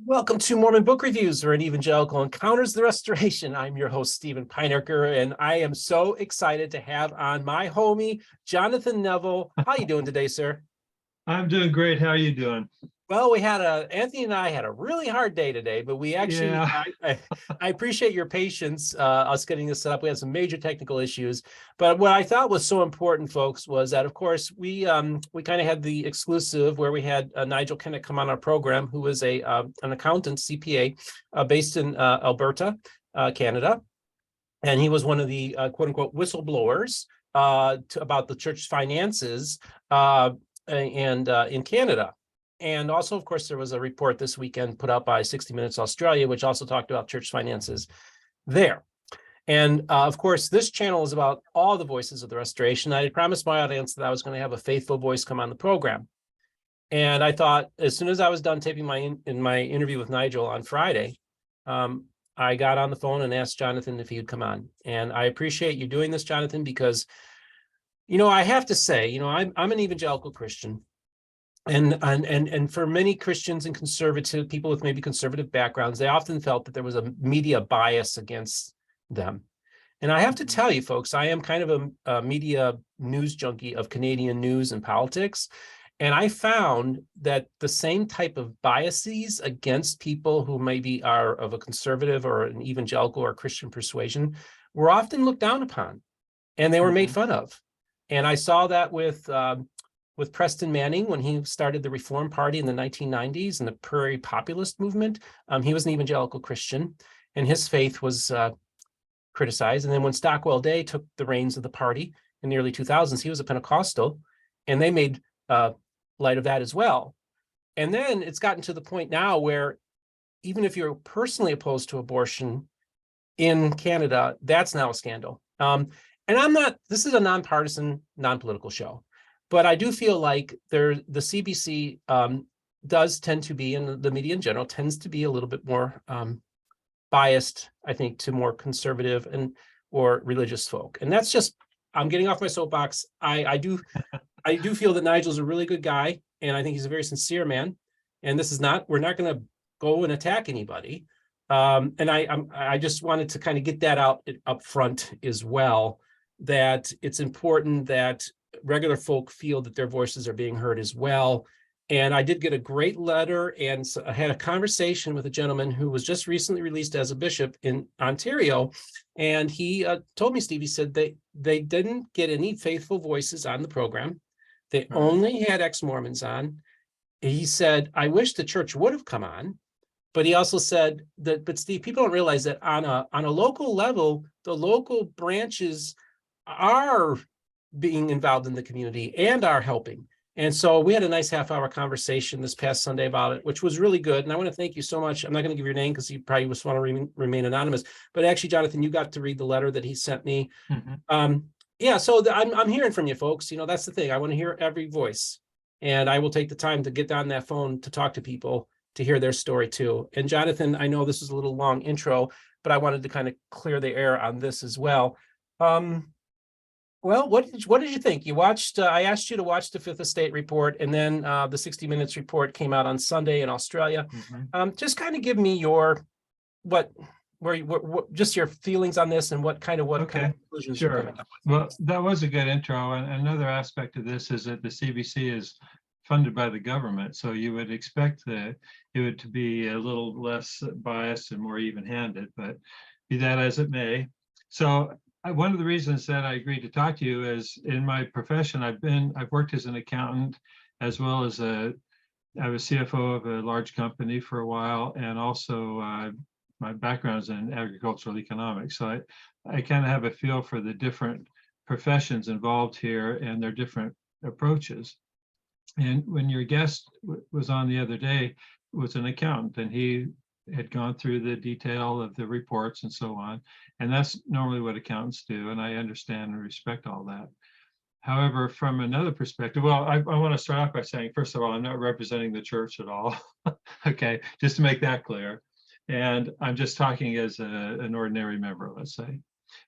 Welcome to Mormon Book Reviews, where an evangelical encounters the restoration. I'm your host, Stephen Pinerker, and I am so excited to have on my homie, Jonathan Neville. How you doing today, sir? I'm doing great. How are you doing? Well, Anthony and I had a really hard day today, but we actually, Yeah. I appreciate your patience, us getting this set up. We had some major technical issues, but what I thought was so important, folks, was that, of course, we kind of had the exclusive where we had Nigel Kennett come on our program, who is an accountant, CPA, based in Alberta, Canada, and he was one of the quote unquote whistleblowers about the church finances and in Canada. And also, of course, there was a report this weekend put out by 60 Minutes Australia, which also talked about church finances there. And of course, this channel is about all the voices of the restoration. I promised my audience that I was going to have a faithful voice come on the program. And I thought, as soon as I was done taping my interview with Nigel on Friday, I got on the phone and asked Jonathan if he would come on. And I appreciate you doing this, Jonathan, because, I have to say, I'm an evangelical Christian. And for many Christians and conservative people with maybe conservative backgrounds, they often felt that there was a media bias against them. And I have to tell you, folks, I am kind of a media news junkie of Canadian news and politics. And I found that the same type of biases against people who maybe are of a conservative or an evangelical or Christian persuasion were often looked down upon, and they were made fun of. And I saw that with Preston Manning when he started the Reform Party in the 1990s and the Prairie Populist movement. He was an evangelical Christian, and his faith was criticized. And then when Stockwell Day took the reins of the party in the early 2000s, he was a Pentecostal, and they made light of that as well. And then it's gotten to the point now where even if you're personally opposed to abortion in Canada, that's now a scandal. And this is a nonpartisan, non-political show, but I do feel like the CBC does tend to be, and the media in general tends to be a little bit more biased, I think, to more conservative or religious folk. And that's just, I'm getting off my soapbox. I do feel that Nigel's a really good guy, and I think he's a very sincere man. And we're not going to go and attack anybody. And I just wanted to kind of get that out up front as well, that it's important that regular folk feel that their voices are being heard as well. And I did get a great letter, and so I had a conversation with a gentleman who was just recently released as a bishop in Ontario. And he told me, Steve, he said they didn't get any faithful voices on the program. They only had ex-Mormons on. He said, I wish the church would have come on. But he also said that, but Steve, people don't realize that on a local level, the local branches are being involved in the community and are helping. And so we had a nice half-hour conversation this past Sunday about it, which was really good. And I want to thank you so much. I'm not going to give your name because you probably just want to remain anonymous. But actually, Jonathan, you got to read the letter that he sent me. Yeah, so I'm hearing from you folks. That's the thing. I want to hear every voice. And I will take the time to get on that phone to talk to people to hear their story too. And Jonathan, I know this is a little long intro, but I wanted to kind of clear the air on this as well. Well, what did you think? You watched, I asked you to watch the Fifth Estate report, and then the 60 Minutes report came out on Sunday in Australia. Just kind of give me just your feelings on this and what kind of conclusions you're coming up with. Well, that was a good intro. And another aspect of this is that the CBC is funded by the government. So you would expect that it would to be a little less biased and more even-handed, but be that as it may. So one of the reasons that I agreed to talk to you is in my profession, I've worked as an accountant, as well as I was CFO of a large company for a while, and also my background is in agricultural economics. So I kind of have a feel for the different professions involved here and their different approaches. And when your guest was on the other day, was an accountant, and he had gone through the detail of the reports and so on. And that's normally what accountants do. And I understand and respect all that. However, from another perspective, well, I want to start off by saying, first of all, I'm not representing the church at all. Okay, just to make that clear. And I'm just talking as an ordinary member, let's say.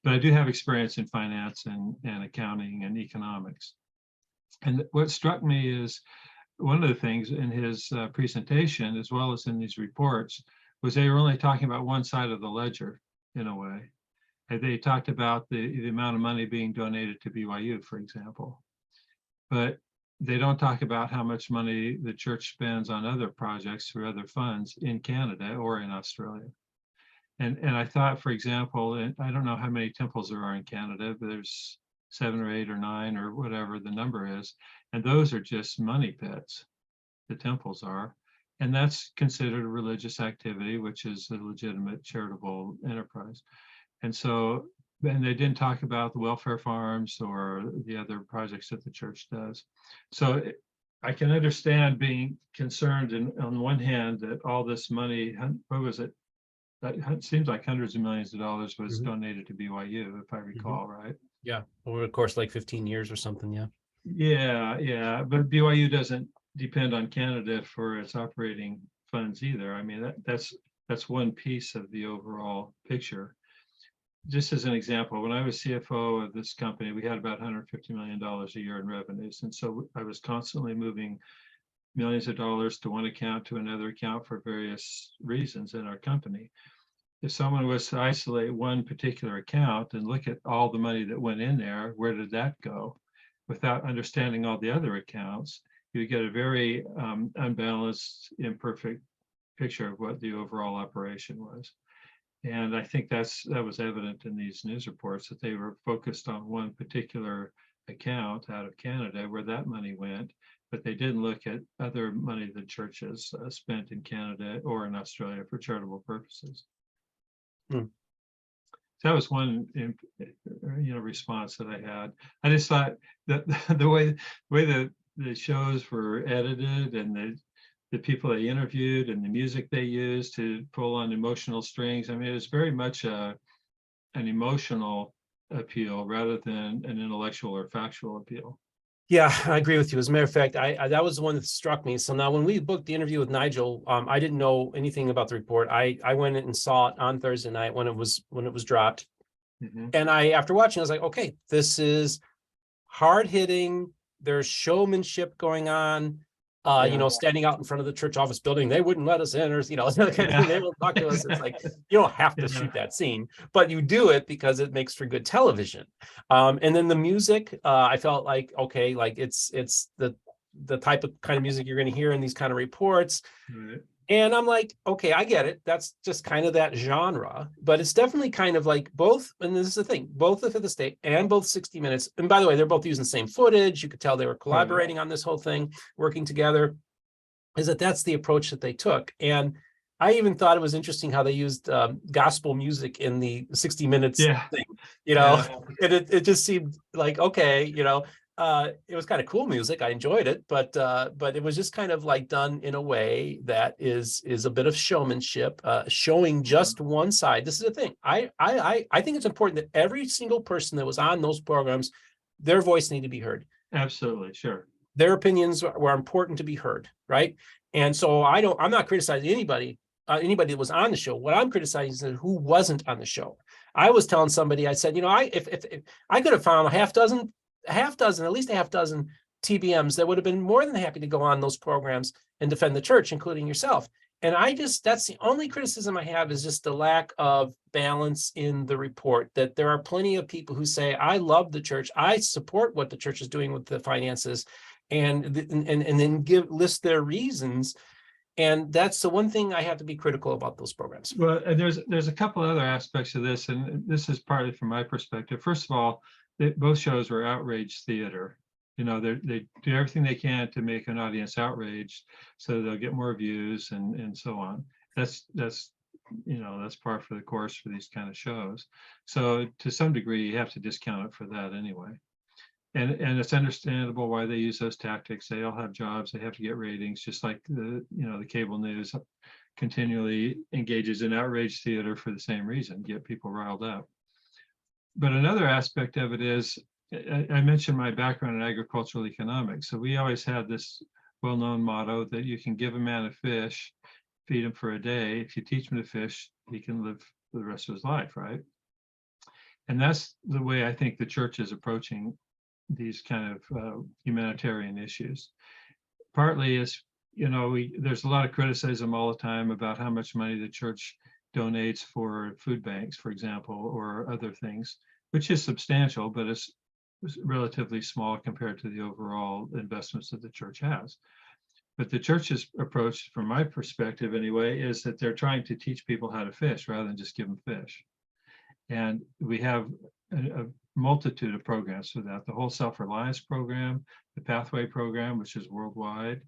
But I do have experience in finance and accounting and economics. And what struck me is one of the things in his presentation, as well as in these reports, was they were only talking about one side of the ledger in a way. And they talked about the amount of money being donated to BYU, for example. But they don't talk about how much money the church spends on other projects through other funds in Canada or in Australia. And I thought, for example, and I don't know how many temples there are in Canada, but there's 7 or 8 or 9 or whatever the number is. And those are just money pits, the temples are. And that's considered a religious activity, which is a legitimate charitable enterprise. And so, and they didn't talk about the welfare farms or the other projects that the church does. So I can understand being concerned on one hand that all this money, what was it? It seems like hundreds of millions of dollars was donated to BYU, if I recall, right? Yeah, over the course like 15 years or something, yeah. Yeah, but BYU doesn't depend on Canada for its operating funds either. I mean, that's one piece of the overall picture. Just as an example, when I was CFO of this company, we had about $150 million a year in revenues. And so I was constantly moving millions of dollars to one account to another account for various reasons in our company. If someone was to isolate one particular account and look at all the money that went in there, where did that go? Without understanding all the other accounts, you get a very unbalanced, imperfect picture of what the overall operation was. And I think that was evident in these news reports, that they were focused on one particular account out of Canada where that money went, but they didn't look at other money the churches spent in Canada or in Australia for charitable purposes. So that was one, response that I had. I just thought that the way the shows were edited and the people they interviewed and the music they used to pull on emotional strings, I mean, it was very much an emotional appeal rather than an intellectual or factual appeal. Yeah, I agree with you. As a matter of fact, I that was the one that struck me. So now when we booked the interview with Nigel, I didn't know anything about the report. I went in and saw it on Thursday night when it was dropped. And after watching, I was like, okay, this is hard hitting. There's showmanship going on. Standing out in front of the church office building, they wouldn't let us in, or they won't talk to us. It's like, you don't have to shoot that scene, but you do it because it makes for good television. And then the music, I felt like, okay, like it's the type of kind of music you're going to hear in these kind of reports. Right. And I'm like, okay, I get it. That's just kind of that genre, but it's definitely kind of like both. And this is the thing, both the Fifth Estate and both 60 Minutes. And by the way, they're both using the same footage. You could tell they were collaborating on this whole thing, working together. That's the approach that they took. And I even thought it was interesting how they used gospel music in the 60 Minutes thing, and it just seemed like, okay, it was kind of cool music. I enjoyed it, but it was just kind of like done in a way that is a bit of showmanship, showing just one side. This is the thing. I think it's important that every single person that was on those programs, their voice needed to be heard. Absolutely, sure. Their opinions were important to be heard, right? And so I'm not criticizing anybody that was on the show. What I'm criticizing is who wasn't on the show. I was telling somebody, I said, if I could have found at least a half dozen TBMs that would have been more than happy to go on those programs and defend the church, including yourself. And that's the only criticism I have, is just the lack of balance in the report, that there are plenty of people who say, I love the church, I support what the church is doing with the finances, and then list their reasons. And that's the one thing I have to be critical about those programs. Well, and there's a couple other aspects of this, and this is partly from my perspective. First of all, both shows were outrage theater. They do everything they can to make an audience outraged, so they'll get more views and so on. That's par for the course for these kind of shows. So to some degree, you have to discount it for that anyway. And it's understandable why they use those tactics. They all have jobs. They have to get ratings, just like the cable news continually engages in outrage theater for the same reason, get people riled up. But another aspect of it is, I mentioned my background in agricultural economics. So we always had this well-known motto that you can give a man a fish, feed him for a day. If you teach him to fish, he can live for the rest of his life, right? And that's the way I think the church is approaching these kind of humanitarian issues. partly is, there's a lot of criticism all the time about how much money the church donates for food banks, for example, or other things, which is substantial, but it's relatively small compared to the overall investments that the church has. But the church's approach, from my perspective anyway, is that they're trying to teach people how to fish rather than just give them fish. And we have a multitude of programs for that. The whole self-reliance program, the pathway program, which is worldwide.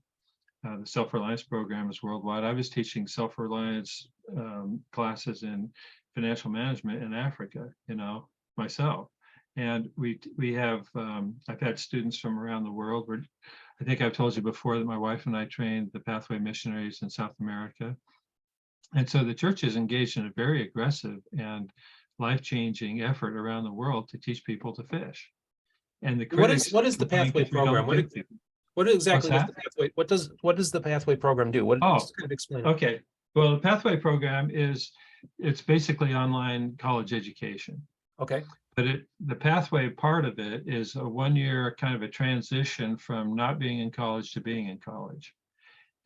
The self-reliance program is worldwide. I was teaching self-reliance classes in financial management in Africa, myself. And we have, I've had students from around the world. I think I've told you before that my wife and I trained the pathway missionaries in South America. And so the church is engaged in a very aggressive and life-changing effort around the world to teach people to fish. And the critics, what is the pathway program? What exactly does the pathway? What does the pathway program do? Just kind of explain it. Okay. Well, the pathway program it's basically online college education. Okay. But the pathway part of it is a 1-year kind of a transition from not being in college to being in college.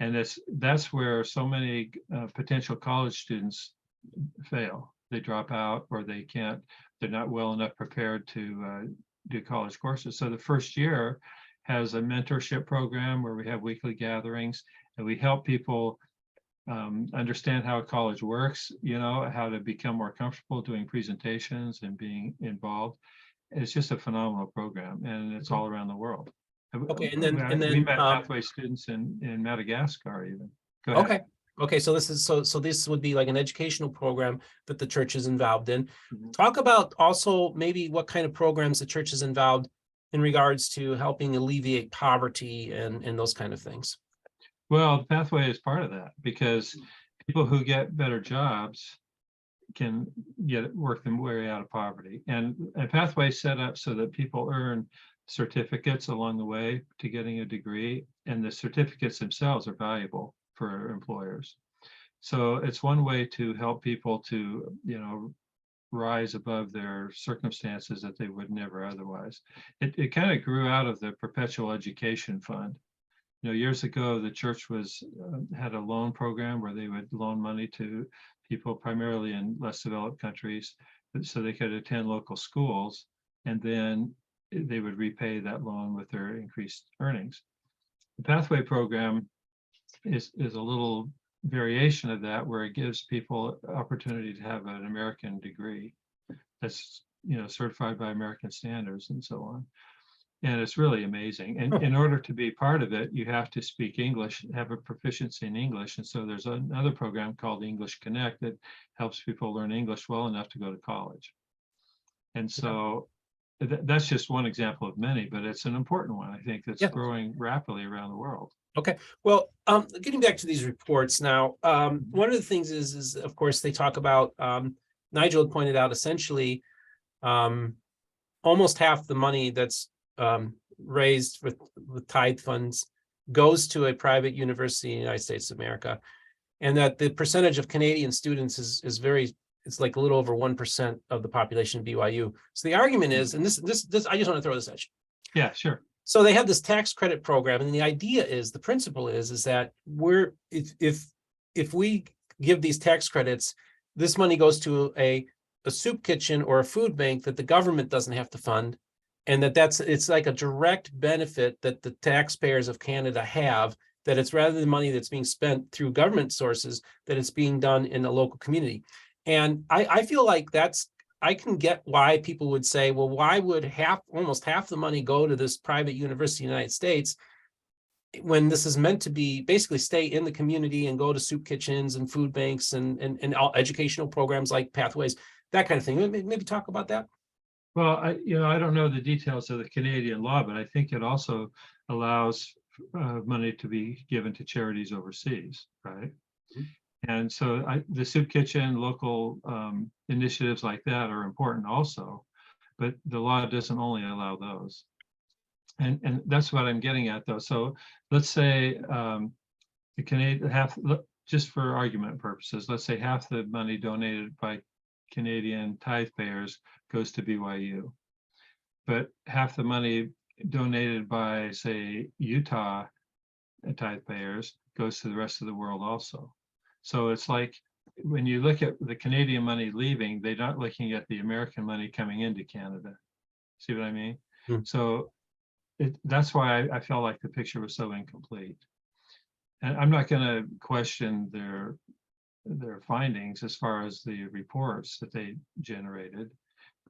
And that's where so many potential college students fail. They drop out, or they're not well enough prepared to do college courses. So the first year has a mentorship program where we have weekly gatherings, and we help people understand how college works, how to become more comfortable doing presentations and being involved. It's just a phenomenal program, and it's all around the world. Okay, and we then met pathway students in Madagascar even. Go ahead. Okay, so this would be like an educational program that the church is involved in. Mm-hmm. Talk about also maybe what kind of programs the church is involved in regards to helping alleviate poverty and those kind of things. Well, the pathway is part of that, because people who get better jobs can work their way out of poverty. And a pathway is set up so that people earn certificates along the way to getting a degree, and the certificates themselves are valuable for employers. So it's one way to help people to, rise above their circumstances that they would never otherwise. It kind of grew out of the Perpetual Education Fund. Years ago, the church had a loan program where they would loan money to people primarily in less developed countries so they could attend local schools, and then they would repay that loan with their increased earnings. The pathway program is a little variation of that, where it gives people opportunity to have an American degree that's certified by American standards and so on. And it's really amazing. And in order to be part of it, you have to speak English, have a proficiency in English. And so there's another program called English Connect that helps people learn English well enough to go to college. And so that's just one example of many, but it's an important one, I think, that's growing rapidly around the world. Okay, well, getting back to these reports now, one of the things is of course, they talk about, Nigel had pointed out essentially, almost half the money that's raised with tithe funds goes to a private university in the United States of America, and that the percentage of Canadian students is very, it's like a little over 1% of the population of BYU. So the argument is, and this I just want to throw this at you. Yeah, sure. So they have this tax credit program, and the idea is, the principle is that if we give these tax credits, this money goes to a soup kitchen or a food bank that the government doesn't have to fund, and it's like a direct benefit that the taxpayers of Canada have, that it's rather than money that's being spent through government sources, that it's being done in a local community. And I feel like I can get why people would say, well, why would almost half the money go to this private university in the United States when this is meant to be basically stay in the community and go to soup kitchens and food banks and all educational programs like Pathways, that kind of thing. Maybe talk about that. Well, I don't know the details of the Canadian law, but I think it also allows money to be given to charities overseas, right? Mm-hmm. And so the soup kitchen, local initiatives like that are important also, but the law doesn't only allow those. And that's what I'm getting at, though. So let's say the Canadian just for argument purposes, let's say half the money donated by Canadian tithe payers goes to BYU, but half the money donated by, say, Utah tithe payers goes to the rest of the world also. So it's like when you look at the Canadian money leaving, they're not looking at the American money coming into Canada. See what I mean? Hmm. So that's why I felt like the picture was so incomplete. And I'm not going to question their findings as far as the reports that they generated,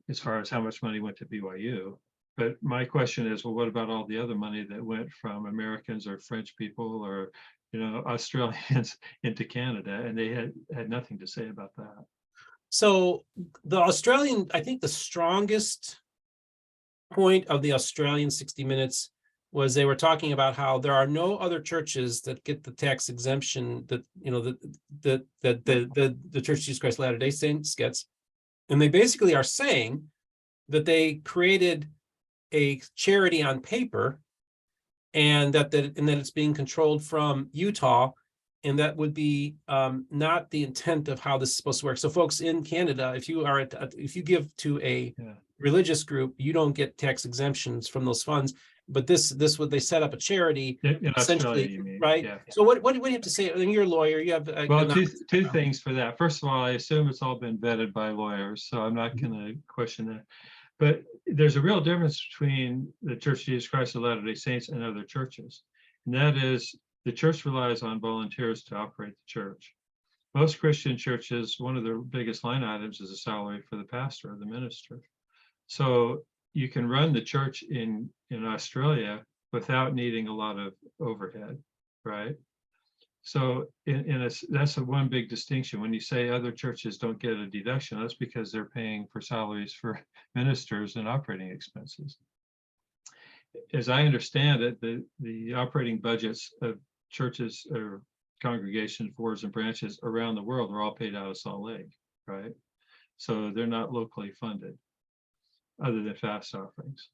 as far as how much money went to BYU. But my question is, well, what about all the other money that went from Americans or French people or, Australians into Canada? And they had nothing to say about that. So the Australian, I think the strongest point of the Australian 60 Minutes was they were talking about how there are no other churches that get the tax exemption that, the Church of Jesus Christ of Latter-day Saints gets. And they basically are saying that they created a charity on paper and that it's being controlled from Utah, and that would be not the intent of how this is supposed to work. So folks in Canada, if you give to a religious group, you don't get tax exemptions from those funds. But this would, they set up a charity in essentially, Australia, you mean? right? Yeah. So what do you have to say? I mean, you're a lawyer. You have well, two things for that. First of all, I assume it's all been vetted by lawyers, so I'm not going to question that. But there's a real difference between the Church of Jesus Christ of Latter-day Saints and other churches, and that is the church relies on volunteers to operate the church. Most Christian churches, one of their biggest line items is a salary for the pastor or the minister. So you can run the church in Australia without needing a lot of overhead, right? So that's one big distinction. When you say other churches don't get a deduction, that's because they're paying for salaries for ministers and operating expenses. As I understand it, the operating budgets of churches or congregations, boards and branches around the world are all paid out of Salt Lake, right? So they're not locally funded other than fast offerings.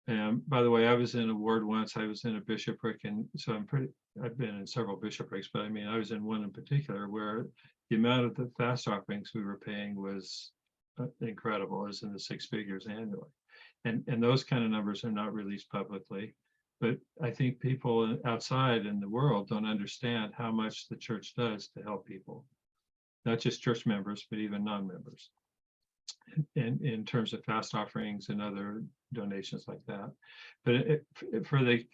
And by the way, I was in a ward once, I was in a bishopric, and so I've been in several bishoprics, but I mean, I was in one in particular where the amount of the fast offerings we were paying was incredible. It was in the 6 figures annually. And those kind of numbers are not released publicly. But I think people outside in the world don't understand how much the church does to help people, not just church members, but even non-members. In terms of fast offerings and other donations like that. But for the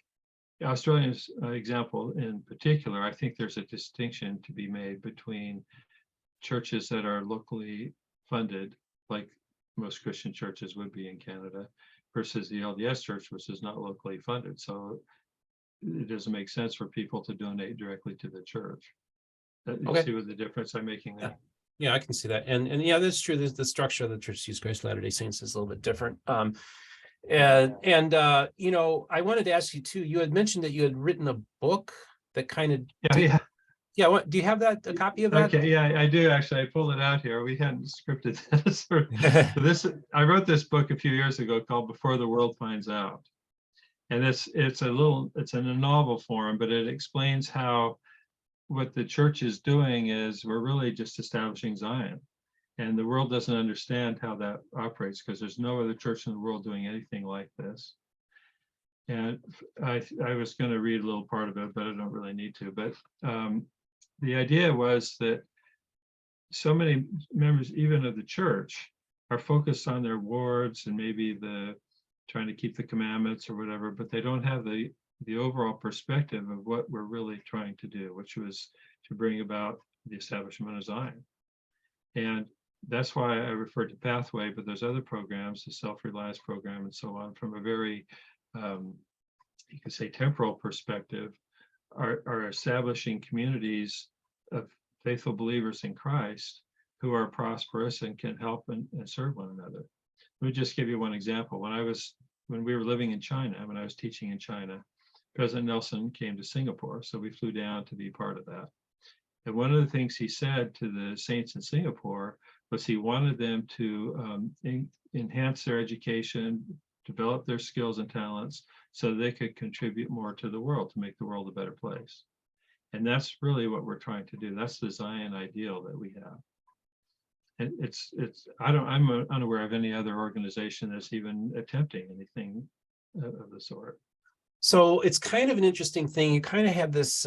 Australian example in particular, I think there's a distinction to be made between churches that are locally funded, like most Christian churches would be in Canada, versus the LDS church, which is not locally funded. So it doesn't make sense for people to donate directly to the church. You see what the difference I'm making there? Yeah, I can see that. And yeah, that's true. There's the structure of the Church of Jesus Christ of Latter-day Saints is a little bit different. I wanted to ask you too, you had mentioned that you had written a book that kind of what do you have that, a copy of that? Okay, yeah, I do actually. I pulled it out here. We hadn't scripted this. I wrote this book a few years ago called Before the World Finds Out. And it's in a novel form, but it explains how what the church is doing is we're really just establishing Zion. And the world doesn't understand how that operates because there's no other church in the world doing anything like this. And I was going to read a little part of it, but I don't really need to. But the idea was that so many members, even of the church, are focused on their wards and maybe trying to keep the commandments or whatever, but they don't have the overall perspective of what we're really trying to do, which was to bring about the establishment of Zion. And that's why I referred to Pathway, but there's other programs, the Self-Reliance program and so on, from a very, you could say, temporal perspective, are establishing communities of faithful believers in Christ who are prosperous and can help and serve one another. Let me just give you one example. When we were living in China, when I was teaching in China, President Nelson came to Singapore, so we flew down to be part of that. And one of the things he said to the saints in Singapore was he wanted them to enhance their education, develop their skills and talents so they could contribute more to the world, to make the world a better place. And that's really what we're trying to do. That's the Zion ideal that we have. And I'm unaware of any other organization that's even attempting anything of the sort. So it's kind of an interesting thing. You kind of have this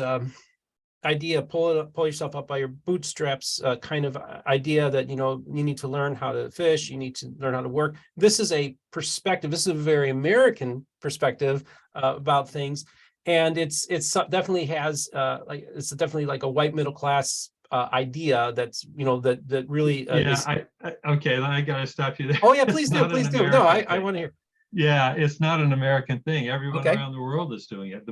idea, pull yourself up by your bootstraps, kind of idea that, you know, you need to learn how to fish, you need to learn how to work. This is a perspective. This is a very American perspective about things, and it's definitely has it's definitely like a white middle class idea that's, you know, that really is. Okay, I gotta stop you there. Oh yeah, It's please do, not an please do. No, American I thing. want to hear. Yeah, it's not an American thing. Everyone Okay. around the world is doing it.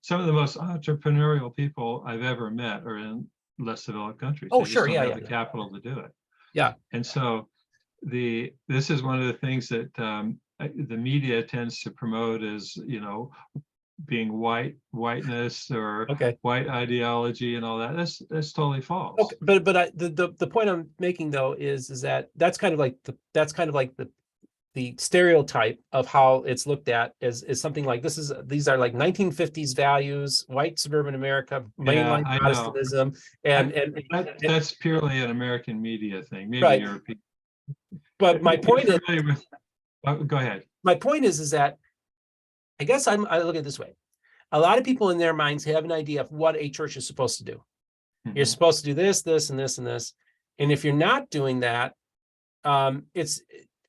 Some of the most entrepreneurial people I've ever met are in less developed countries. Oh They just sure, don't yeah, have yeah, the yeah. capital to do it. Yeah. And so this is one of the things that the media tends to promote as, you know, being whiteness or Okay. white ideology and all that. That's totally false. Okay, but the point I'm making though is that that's kind of like the stereotype of how it's looked at is something like these are like 1950s values, white suburban America, Yeah, mainline I know. Protestantism, and That's purely an American media thing, maybe right. European. But my If you're point is, familiar with, go ahead. is that I guess I look at it this way. A lot of people in their minds have an idea of what a church is supposed to do. You're Mhm. supposed to do this, this, and this, and this. And if you're not doing that, it's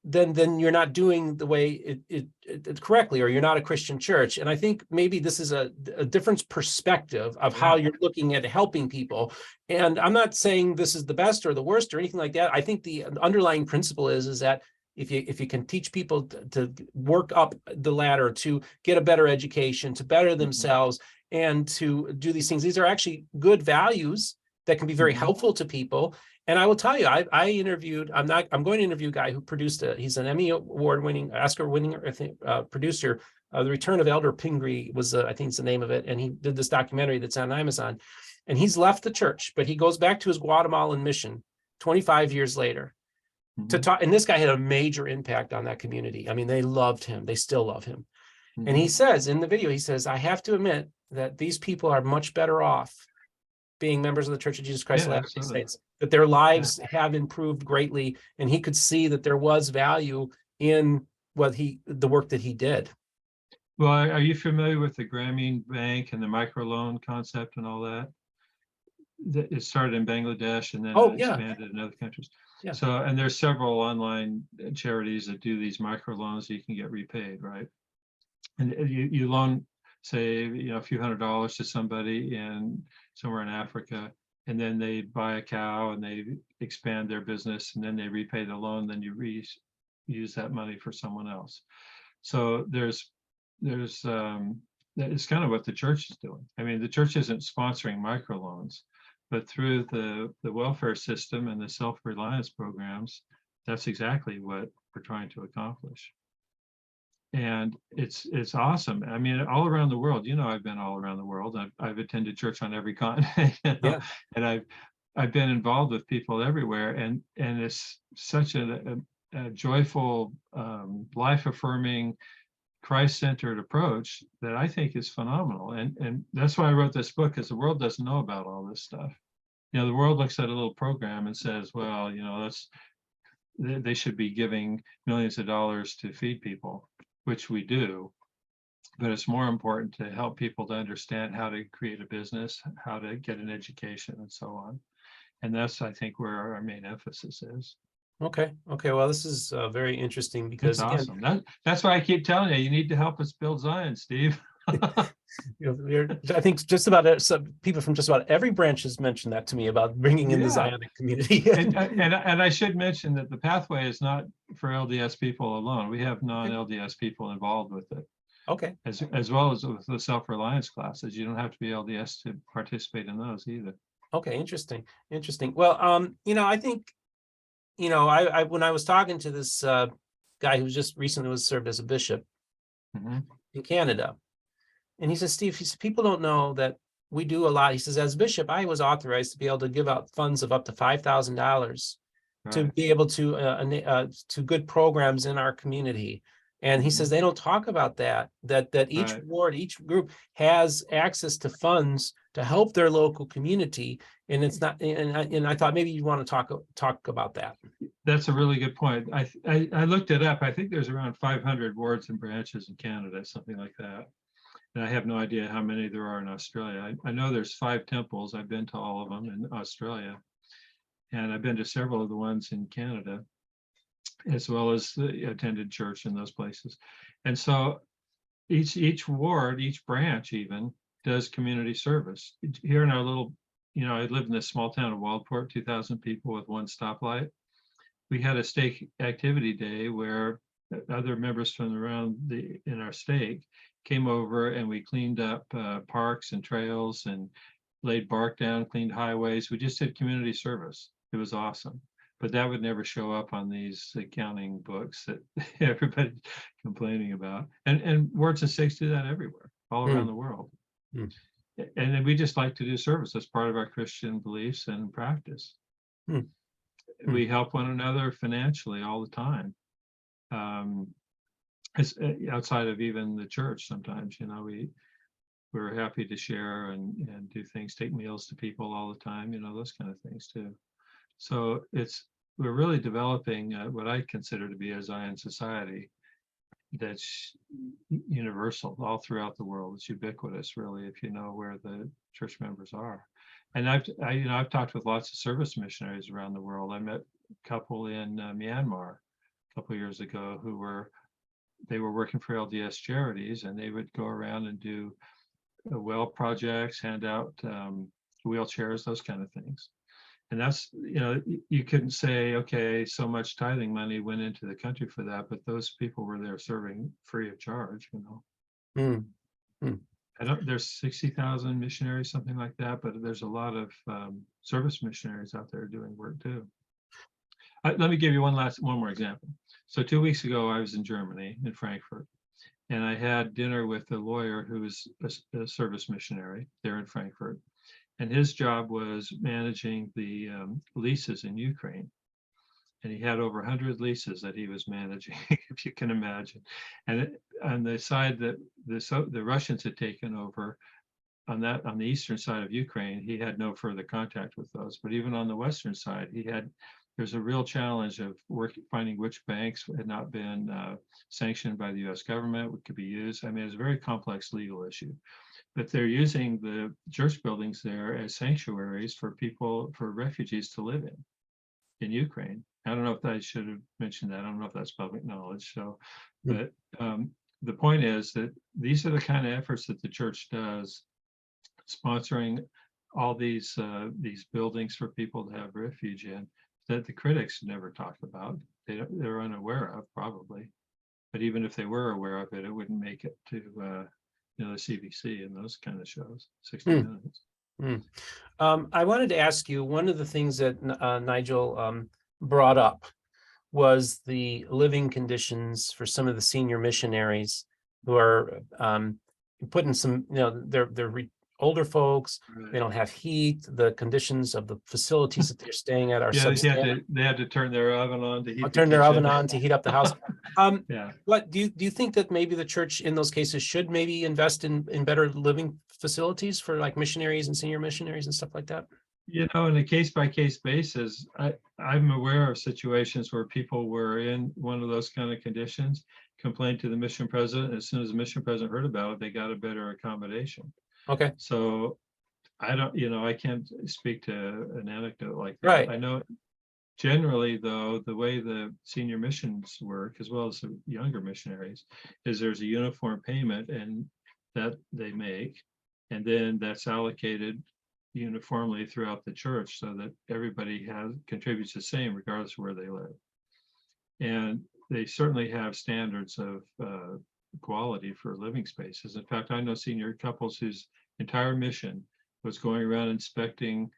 then you're not doing the way it correctly, or you're not a Christian church. And I think maybe this is a different perspective of how Yeah. you're looking at helping people. And I'm not saying this is the best or the worst or anything like that. I think the underlying principle is that if you can teach people to work up the ladder, to get a better education, to better themselves, and to do these things, these are actually good values that can be very helpful to people. And I will tell you, I interviewed, I'm going to interview a guy who produced he's an Emmy award-winning, Oscar-winning, I think, producer. The Return of Elder Pingree was, I think it's the name of it. And he did this documentary that's on Amazon. And he's left the church, but he goes back to his Guatemalan mission 25 years later to talk. And this guy had a major impact on that community. I mean, they loved him. They still love him. And he says in the video, he says, I have to admit that these people are much better off being members of the Church of Jesus Christ of Latter-day Saints, that their lives have improved greatly, and he could see that there was value in the work that he did. Well, are you familiar with the Grameen Bank and the microloan concept and all that? It started in Bangladesh and then it expanded in other countries. Yeah. So, and there's several online charities that do these microloans so you can get repaid, right? And you loan, say, you know, a few $100s to somebody somewhere in Africa, and then they buy a cow and they expand their business, and then they repay the loan, then you use that money for someone else. So there's that is kind of what the church is doing. I mean, the church isn't sponsoring microloans, but through the welfare system and the self-reliance programs, that's exactly what we're trying to accomplish. And it's awesome. I mean, all around the world, you know, I've been all around the world. I've attended church on every continent, you know, and I've been involved with people everywhere, and it's such a joyful, life-affirming, Christ-centered approach that I think is phenomenal. And that's why I wrote this book, because the world doesn't know about all this stuff. You know, the world looks at a little program and says, well, you know, they should be giving millions of dollars to feed people, which we do, but it's more important to help people to understand how to create a business, how to get an education, and so on. And that's, I think, where our main emphasis is. Okay. Well, this is very interesting because it's awesome. That's why I keep telling you need to help us build Zion, Steve. I think just about some people from just about every branch has mentioned that to me about bringing in the Zionic community. and I should mention that the pathway is not for LDS people alone. We have non-LDS people involved with it. Okay. As well as with the self-reliance classes. You don't have to be LDS to participate in those either. Okay, interesting. Well, you know, I think, you know, I when I was talking to this guy who just recently was served as a bishop in Canada, and he says, Steve, people don't know that we do a lot. He says, as bishop, I was authorized to be able to give out funds of up to $5,000 to be able to good programs in our community. And he says they don't talk about that each ward, each group has access to funds to help their local community. And it's not, and I thought maybe you want to talk about that. That's a really good point. I looked it up. I think there's around 500 wards and branches in Canada, something like that. And I have no idea how many there are in Australia. I know there's 5 temples. I've been to all of them in Australia. And I've been to several of the ones in Canada, as well as attended church in those places. And so each ward, each branch even, does community service. Here in our little, I live in this small town of Waldport, 2,000 people with 1 stoplight. We had a stake activity day where other members from around in our stake came over, and we cleaned up parks and trails and laid bark down, cleaned highways. We just did community service. It was awesome. But that would never show up on these accounting books that everybody's complaining about. And wards and stakes do that everywhere, all around the world. And then we just like to do service. That's part of our Christian beliefs and practice. We help one another financially all the time. It's outside of even the church. Sometimes, we're happy to share and do things, take meals to people all the time, those kind of things too. So we're really developing what I consider to be a Zion society that's universal all throughout the world. It's ubiquitous, really, if you know where the church members are. And I've talked with lots of service missionaries around the world. I met a couple in Myanmar a couple of years ago who were working for LDS Charities, and they would go around and do well projects, hand out wheelchairs, those kind of things. And that's, you couldn't say, okay, so much tithing money went into the country for that, but those people were there serving free of charge, There's 60,000 missionaries, something like that, but there's a lot of service missionaries out there doing work too. Let me give you one more example. So 2 weeks ago, I was in Germany, in Frankfurt, and I had dinner with a lawyer who was a service missionary there in Frankfurt. And his job was managing the leases in Ukraine. And he had over 100 leases that he was managing, if you can imagine. And on the side that the Russians had taken over, on the eastern side of Ukraine, he had no further contact with those. But even on the western side, there's a real challenge of finding which banks had not been sanctioned by the U.S. government, what could be used. I mean, it's a very complex legal issue. But they're using the church buildings there as sanctuaries for refugees to live in Ukraine. I don't know if I should have mentioned that. I don't know if that's public knowledge. So, but the point is that these are the kind of efforts that the church does, sponsoring all these buildings for people to have refuge in, that the critics never talked about. They're unaware of, probably. But even if they were aware of it, it wouldn't make it to the CBC and those kind of shows, 60 Minutes. I wanted to ask you, one of the things that Nigel brought up was the living conditions for some of the senior missionaries who are put in some, they're older folks. Right. They don't have heat. The conditions of the facilities that they're staying at are substandard. They had to turn their oven on to heat. Turn their oven on to heat up the house. Yeah. What do you think that maybe the church in those cases should maybe invest in better living facilities for like missionaries and senior missionaries and stuff like that? In a case-by-case basis, I'm aware of situations where people were in one of those kind of conditions, complained to the mission president. As soon as the mission president heard about it, they got a better accommodation. Okay. So I don't, I can't speak to an anecdote like that. Right. I know generally, though, the way the senior missions work, as well as the younger missionaries, is there's a uniform payment and that they make, and then that's allocated uniformly throughout the church so that everybody contributes the same regardless of where they live. And they certainly have standards of quality for living spaces. In fact, I know senior couples whose entire mission was going around inspecting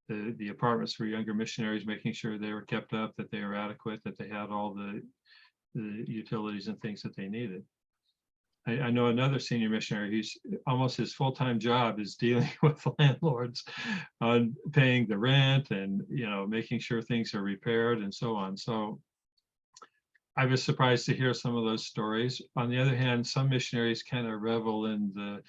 the apartments for younger missionaries, making sure they were kept up, that they were adequate, that they had all the utilities and things that they needed. I know another senior missionary who's almost his full-time job is dealing with landlords on paying the rent and making sure things are repaired and so on. So I was surprised to hear some of those stories. On the other hand, some missionaries kind of revel in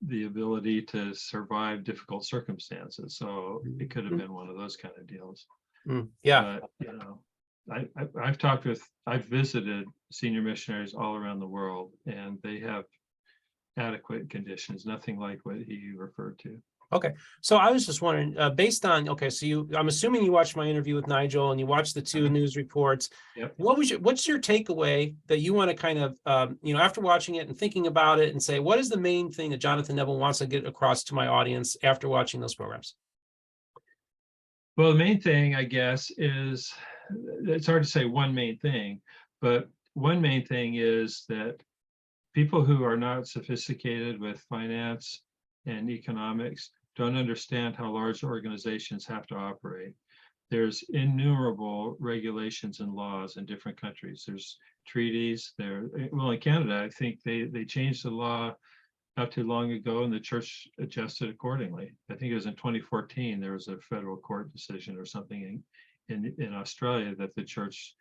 the ability to survive difficult circumstances. So it could have been one of those kind of deals. Yeah. But, I've visited senior missionaries all around the world, and they have adequate conditions, nothing like what he referred to. Okay, so I was just wondering, based on, okay, so I'm assuming you watched my interview with Nigel and you watched the two news reports. Yep. What's your takeaway that you want to kind of, after watching it and thinking about it and say, what is the main thing that Jonathan Neville wants to get across to my audience after watching those programs? Well, the main thing, I guess, is, it's hard to say one main thing, but one main thing is that people who are not sophisticated with finance and economics don't understand how large organizations have to operate. There's innumerable regulations and laws in different countries. There's treaties there. Well, in Canada, I think they changed the law not too long ago, and the church adjusted accordingly. I think it was in 2014, there was a federal court decision or something in Australia that the church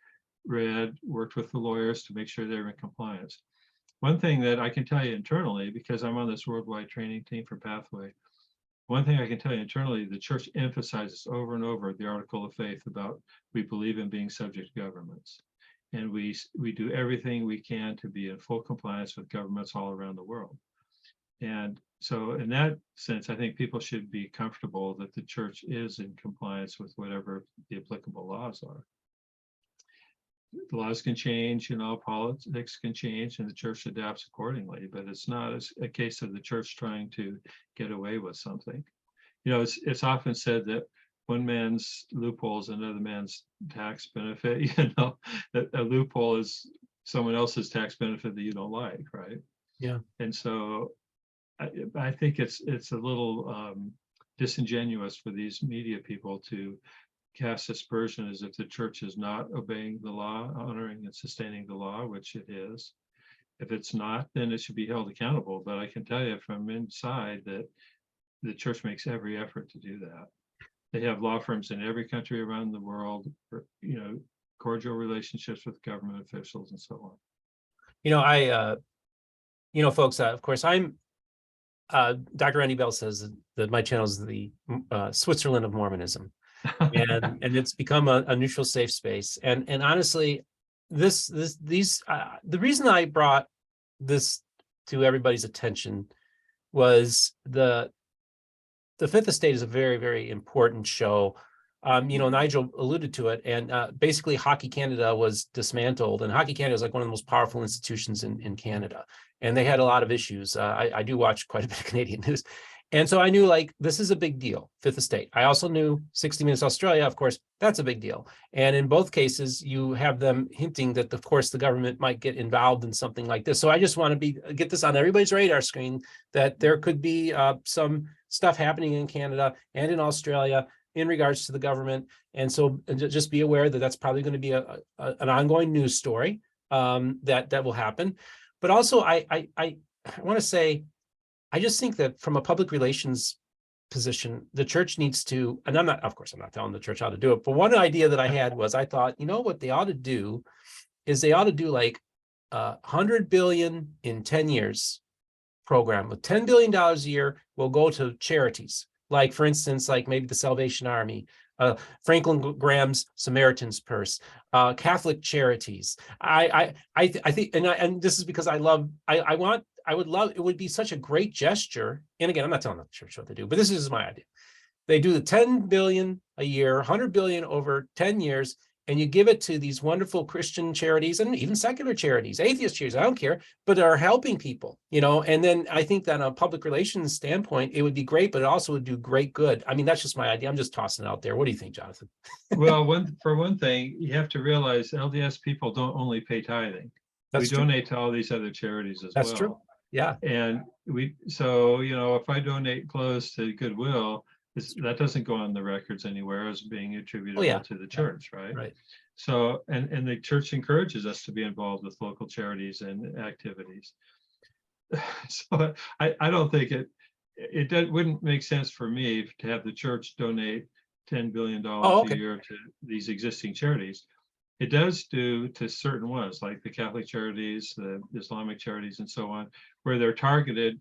read, worked with the lawyers to make sure they were in compliance. One thing that I can tell you internally, because I'm on this worldwide training team for Pathway, one thing I can tell you internally, the church emphasizes over and over the article of faith about we believe in being subject to governments. And we do everything we can to be in full compliance with governments all around the world. And so in that sense, I think people should be comfortable that the church is in compliance with whatever the applicable laws are. The laws can change, politics can change, and the church adapts accordingly, but it's not a case of the church trying to get away with something. It's often said that one man's loophole is another man's tax benefit. That a loophole is someone else's tax benefit that you don't like, right? Yeah. And so I think it's a little disingenuous for these media people to cast aspersion as if the church is not obeying the law, honoring and sustaining the law, which it is. If it's not, then it should be held accountable. But I can tell you from inside that the church makes every effort to do that. They have law firms in every country around the world, cordial relationships with government officials and so on. Folks, of course, I'm Dr. Andy Bell says that my channel is the Switzerland of Mormonism. on. and it's become a neutral, safe space. And honestly, the reason I brought this to everybody's attention was the Fifth Estate is a very, very important show. Nigel alluded to it, and basically Hockey Canada was dismantled, and Hockey Canada is like one of the most powerful institutions in Canada, and they had a lot of issues. I do watch quite a bit of Canadian news. And so I knew, like, this is a big deal, Fifth Estate. I also knew 60 Minutes Australia, of course, that's a big deal. And in both cases, you have them hinting that, of course, the government might get involved in something like this. So I just want to get this on everybody's radar screen, that there could be some stuff happening in Canada and in Australia in regards to the government. And so just be aware that that's probably going to be an ongoing news story that will happen. But also, I want to say, I just think that from a public relations position, the church needs to, and I'm not telling the church how to do it, but one idea that I had was, I thought, what they ought to do is they ought to do like 100 billion in 10 years program with $10 billion a year will go to charities. Like, for instance, like maybe the Salvation Army, Franklin Graham's Samaritan's Purse, Catholic charities. I think, and this is because it would be such a great gesture. And again, I'm not telling the church what to do, but this is my idea. They do the 10 billion a year, 100 billion over 10 years, and you give it to these wonderful Christian charities and even secular charities, atheist charities, I don't care, but are helping people, and then I think that on a public relations standpoint, it would be great, but it also would do great good. I mean, that's just my idea. I'm just tossing it out there. What do you think, Jonathan? Well, for one thing, you have to realize LDS people don't only pay tithing. We donate to all these other charities as well. That's true. Yeah. And if I donate clothes to Goodwill, that doesn't go on the records anywhere as being attributable to the church, right? Right. So, and the church encourages us to be involved with local charities and activities. So I don't think it wouldn't make sense for me to have the church donate $10 billion a year to these existing charities. It does do to certain ones, like the Catholic charities, the Islamic charities, and so on, where they're targeted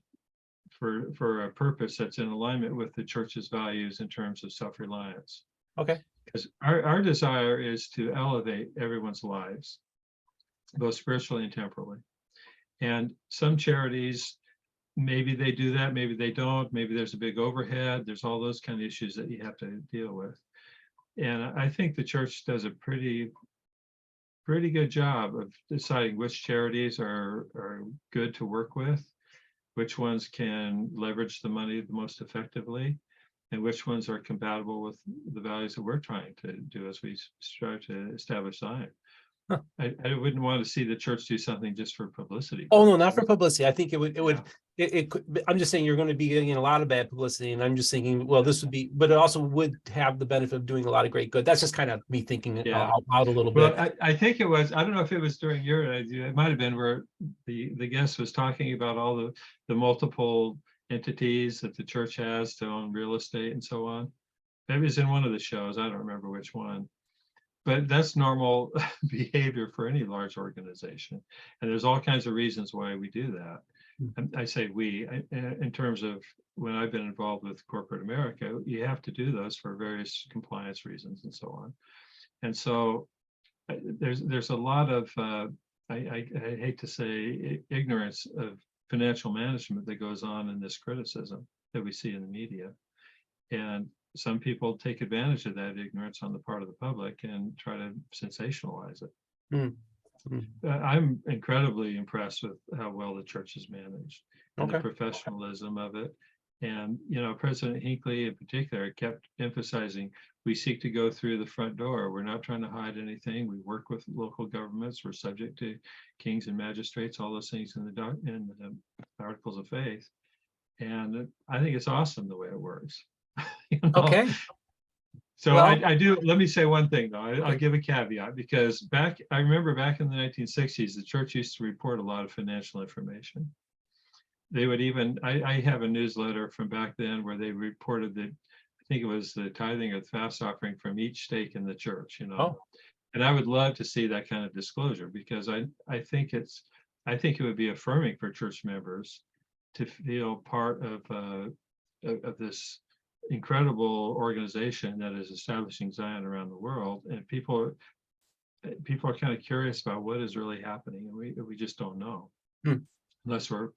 for a purpose that's in alignment with the church's values in terms of self-reliance. Okay. Because our desire is to elevate everyone's lives, both spiritually and temporally. And some charities maybe they do that, maybe they don't, maybe there's a big overhead. There's all those kind of issues that you have to deal with. And I think the church does a pretty good job of deciding which charities are good to work with, which ones can leverage the money the most effectively, and which ones are compatible with the values that we're trying to do as we strive to establish Zion. Huh. I wouldn't want to see the church do something just for publicity. Oh, no, not for publicity. I think it could, I'm just saying you're going to be getting a lot of bad publicity, and I'm just thinking, well, this would be, but it also would have the benefit of doing a lot of great good. That's just kind of me thinking out a little bit. Well, I think it was, I don't know if it was during your, it might have been where the guest was talking about all the multiple entities that the church has to own real estate and so on. It was in one of the shows. I don't remember which one. But that's normal behavior for any large organization. And there's all kinds of reasons why we do that. And I say we, in terms of when I've been involved with corporate America, you have to do those for various compliance reasons and so on. And so there's a lot of, I hate to say, ignorance of financial management that goes on in this criticism that we see in the media. And some people take advantage of that ignorance on the part of the public and try to sensationalize it. I'm incredibly impressed with how well the church is managed and the professionalism of it. And, President Hinckley in particular kept emphasizing, we seek to go through the front door. We're not trying to hide anything. We work with local governments. We're subject to kings and magistrates, all those things in the Articles of Faith. And I think it's awesome the way it works. Okay. So I do, let me say one thing though, I'll give a caveat, because I remember back in the 1960s, the church used to report a lot of financial information. They would even, I have a newsletter from back then where they reported that, I think it was the tithing or the fast offering from each stake in the church, and I would love to see that kind of disclosure, because I think it would be affirming for church members to feel part of this incredible organization that is establishing Zion around the world, and people are kind of curious about what is really happening, and we just don't know unless we're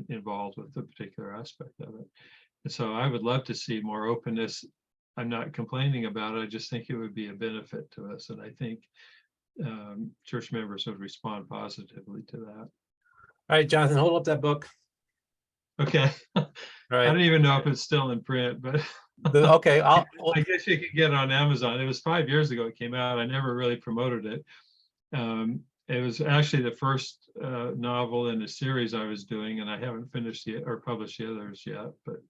involved with the particular aspect of it. And so I would love to see more openness. I'm not complaining about it. I just think it would be a benefit to us, and I think church members would respond positively to that. All right, Jonathan, hold up that book. Okay. All right. I don't even know if it's still in print, but okay. I guess you could get it on Amazon. It was 5 years ago it came out. I never really promoted it. It was actually the first novel in a series I was doing, and I haven't finished yet or published the others yet. But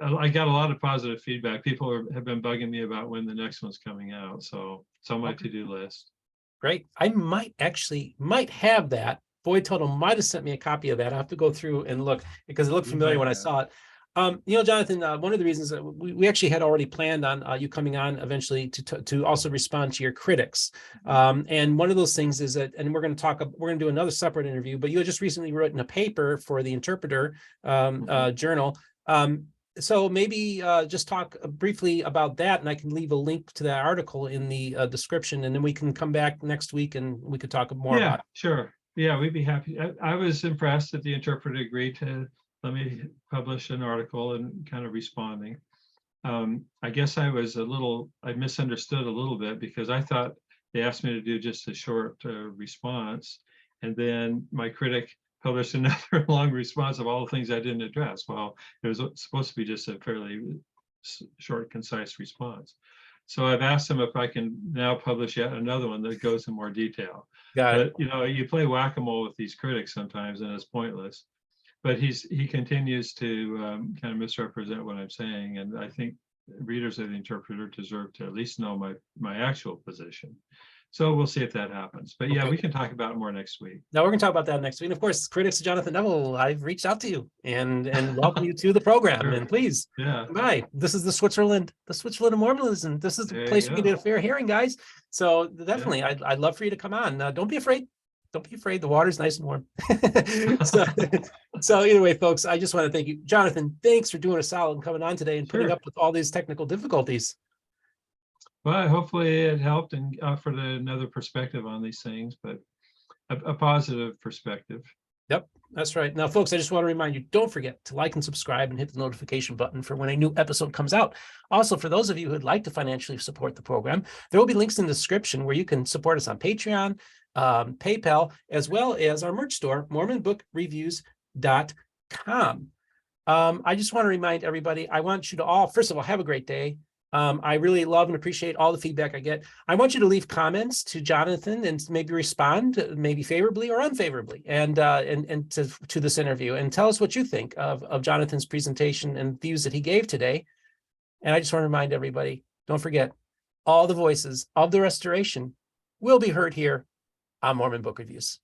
I got a lot of positive feedback. People have been bugging me about when the next one's coming out, so it's on my to-do list. Great. I might have that. Boyd Total might have sent me a copy of that. I have to go through and look, because it looked familiar when I saw it. Jonathan, one of the reasons that we actually had already planned on you coming on eventually to also respond to your critics. And one of those things is that, and we're going to do another separate interview, but you had just recently written a paper for the Interpreter journal. So maybe just talk briefly about that, and I can leave a link to that article in the description, and then we can come back next week and we could talk more about it. Sure. Yeah, we'd be happy. I was impressed that the Interpreter agreed to let me publish an article and kind of responding. I guess I misunderstood a little bit, because I thought they asked me to do just a short response, and then my critic published another long response of all the things I didn't address. Well, it was supposed to be just a fairly short, concise response. So I've asked him if I can now publish yet another one that goes in more detail. But you play whack-a-mole with these critics sometimes, and it's pointless. But he continues to kind of misrepresent what I'm saying, and I think readers of the Interpreter deserve to at least know my actual position. So we'll see if that happens. But yeah, we can talk about it more next week. Now we're going to talk about that next week. And of course, critics of Jonathan Neville, I've reached out to you and welcome you to the program. Sure. And please, bye. This is the Switzerland of Mormonism. This is the place we can get a fair hearing, guys. So definitely, I'd love for you to come on. Don't be afraid. Don't be afraid. The water's nice and warm. So anyway, folks, I just want to thank you. Jonathan, thanks for doing a solid and coming on today and putting up with all these technical difficulties. Well, hopefully it helped and offered another perspective on these things, but a positive perspective. Yep, that's right. Now, folks, I just want to remind you, don't forget to like and subscribe and hit the notification button for when a new episode comes out. Also, for those of you who'd like to financially support the program, there will be links in the description where you can support us on Patreon, PayPal, as well as our merch store, MormonBookReviews.com. I just want to remind everybody, I want you to all, first of all, have a great day. I really love and appreciate all the feedback I get. I want you to leave comments to Jonathan and maybe respond, maybe favorably or unfavorably, and to this interview, and tell us what you think of Jonathan's presentation and views that he gave today. And I just want to remind everybody, don't forget, all the voices of the restoration will be heard here on Mormon Book Reviews.